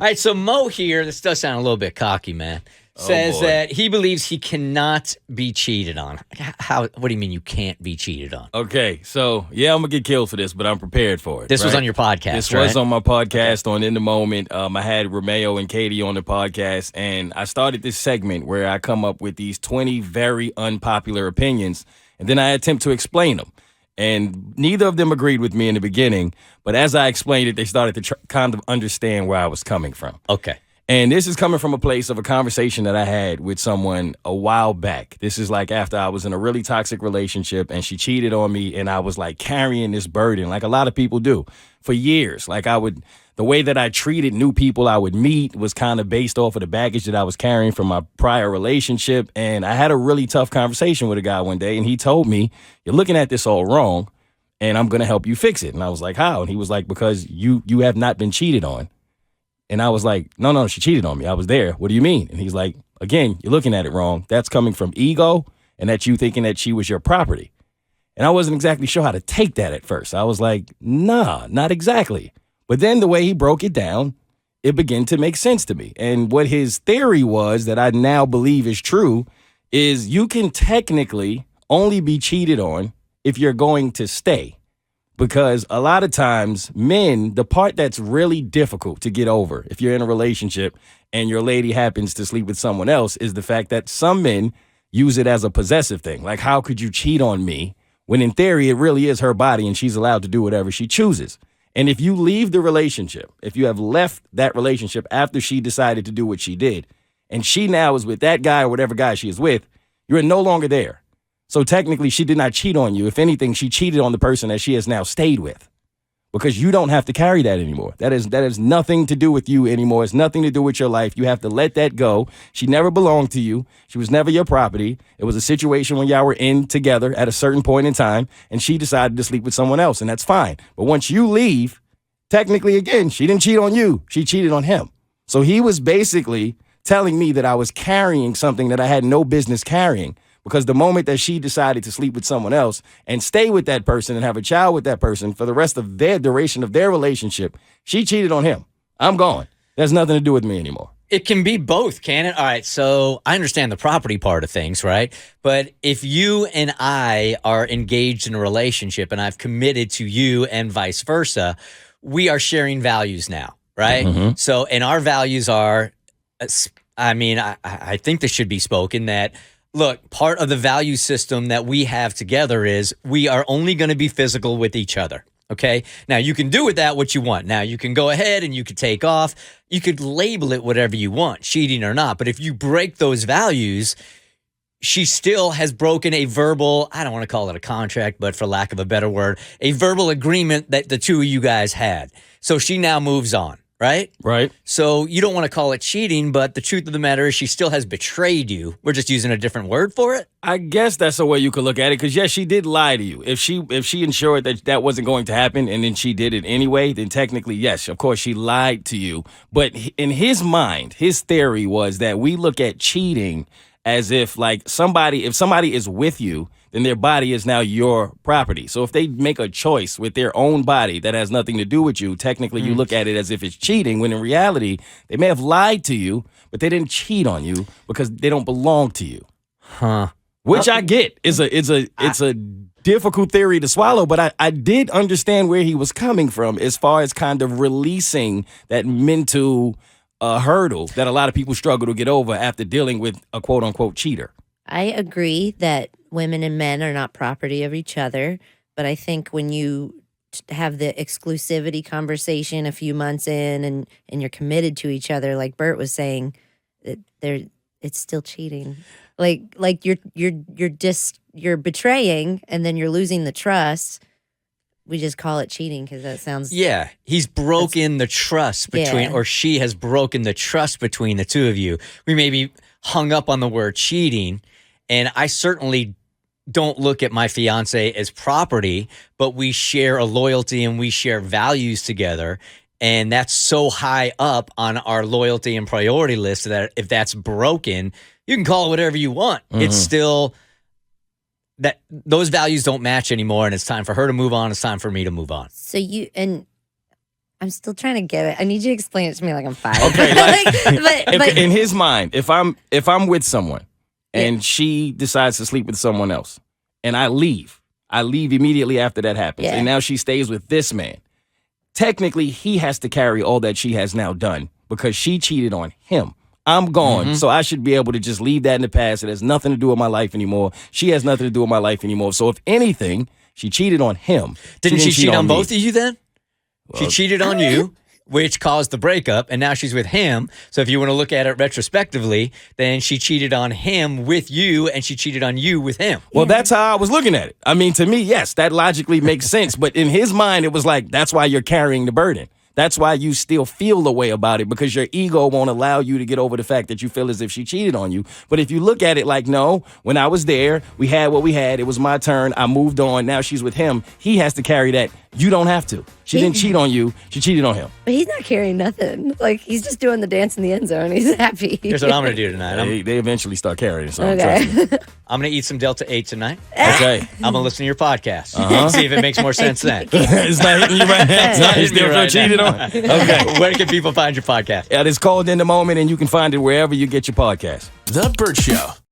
All right, so Mo here, this does sound a little bit cocky, man, says that he believes he cannot be cheated on. What do you mean you can't be cheated on? Okay, so yeah, I'm gonna get killed for this, but I'm prepared for it. This was on your podcast, This right? was on my podcast on In The Moment. I had Romeo and Katie on the podcast, and I started this segment where I come up with these 20 very unpopular opinions, and then I attempt to explain them. And neither of them agreed with me in the beginning, but as I explained it, they started to kind of understand where I was coming from. Okay. And this is coming from a place of a conversation that I had with someone a while back. This is like after I was in a really toxic relationship and she cheated on me, and I was like carrying this burden like a lot of people do for years. Like the way that I treated new people I would meet was kind of based off of the baggage that I was carrying from my prior relationship. And I had a really tough conversation with a guy one day, and he told me, "You're looking at this all wrong, and I'm going to help you fix it." And I was like, "How?" And he was like, "Because you have not been cheated on." And I was like, no, she cheated on me. I was there. What do you mean? And he's like, again, you're looking at it wrong. That's coming from ego and that you thinking that she was your property. And I wasn't exactly sure how to take that at first. I was like, nah, not exactly. But then the way he broke it down, it began to make sense to me. And what his theory was that I now believe is true is you can technically only be cheated on if you're going to stay. Because a lot of times, men, the part that's really difficult to get over if you're in a relationship and your lady happens to sleep with someone else is the fact that some men use it as a possessive thing. Like, how could you cheat on me when in theory it really is her body and she's allowed to do whatever she chooses? And if you leave the relationship, if you have left that relationship after she decided to do what she did, and she now is with that guy or whatever guy she is with, you're no longer there. So technically, she did not cheat on you. If anything, she cheated on the person that she has now stayed with, because you don't have to carry that anymore. That is nothing to do with you anymore. It's nothing to do with your life. You have to let that go. She never belonged to you. She was never your property. It was a situation when y'all were in together at a certain point in time, and she decided to sleep with someone else, and that's fine. But once you leave, technically, again, she didn't cheat on you. She cheated on him. So he was basically telling me that I was carrying something that I had no business carrying. Because the moment that she decided to sleep with someone else and stay with that person and have a child with that person for the rest of their duration of their relationship, she cheated on him. I'm gone. There's nothing to do with me anymore. It can be both, can it? All right, so I understand the property part of things, right? But if you and I are engaged in a relationship and I've committed to you and vice versa, we are sharing values now, right? Mm-hmm. So, and our values are, I think this should be spoken that, look, part of the value system that we have together is we are only going to be physical with each other, okay? Now, you can do with that what you want. Now, you can go ahead and you could take off. You could label it whatever you want, cheating or not. But if you break those values, she still has broken a verbal, I don't want to call it a contract, but for lack of a better word, a verbal agreement that the two of you guys had. So she now moves on. Right? Right. So you don't want to call it cheating, but the truth of the matter is she still has betrayed you. We're just using a different word for it. I guess that's the way you could look at it, because yes, she did lie to you. If she ensured that wasn't going to happen and then she did it anyway, then technically, yes, of course she lied to you. But in his mind, his theory was that we look at cheating as if if somebody is with you, then their body is now your property. So if they make a choice with their own body that has nothing to do with you, technically you look at it as if it's cheating, when in reality, they may have lied to you, but they didn't cheat on you because they don't belong to you. Huh. Which I get. It's a difficult theory to swallow, but I did understand where he was coming from as far as kind of releasing that mental hurdle that a lot of people struggle to get over after dealing with a quote-unquote cheater. I agree that women and men are not property of each other, but I think when you have the exclusivity conversation a few months in and you're committed to each other, like Bert was saying, it's still cheating. Like you're betraying and then you're losing the trust. We just call it cheating because that sounds... Yeah, he's broken the trust between, or she has broken the trust between the two of you. We may be hung up on the word cheating, and I certainly don't look at my fiance as property, but we share a loyalty and we share values together, and that's so high up on our loyalty and priority list that if that's broken, you can call it whatever you want. Mm-hmm. It's still... that those values don't match anymore, and it's time for her to move on. It's time for me to move on. So you, and I'm still trying to get it. I need you to explain it to me like I'm 5. Okay, but in his mind, if I'm with someone and she decides to sleep with someone else, and I leave immediately after that happens, and now she stays with this man. Technically, he has to carry all that she has now done because she cheated on him. I'm gone, so I should be able to just leave that in the past. It has nothing to do with my life anymore. She has nothing to do with my life anymore. So if anything, she cheated on him. Didn't she cheat on me. both of you then? She cheated on you, which caused the breakup, and now she's with him. So if you want to look at it retrospectively, then she cheated on him with you, and she cheated on you with him. Well, that's how I was looking at it. I mean, to me, yes, that logically makes sense. But in his mind, it was like, that's why you're carrying the burden. That's why you still feel the way about it, because your ego won't allow you to get over the fact that you feel as if she cheated on you. But if you look at it like, no, when I was there, we had what we had. It was my turn. I moved on. Now she's with him. He has to carry that. You don't have to. She didn't cheat on you. She cheated on him. But he's not carrying nothing. Like, he's just doing the dance in the end zone. He's happy. Here's what I'm going to do tonight. They eventually start carrying something. Okay. I'm going to eat some Delta 8 tonight. Okay. I'm going to listen to your podcast. See if it makes more sense then. It's not hitting you right now. It's not You hitting me still feel right cheated now. on? Okay. Where can people find your podcast? It's called In The Moment, and you can find it wherever you get your podcast. The Bert Show.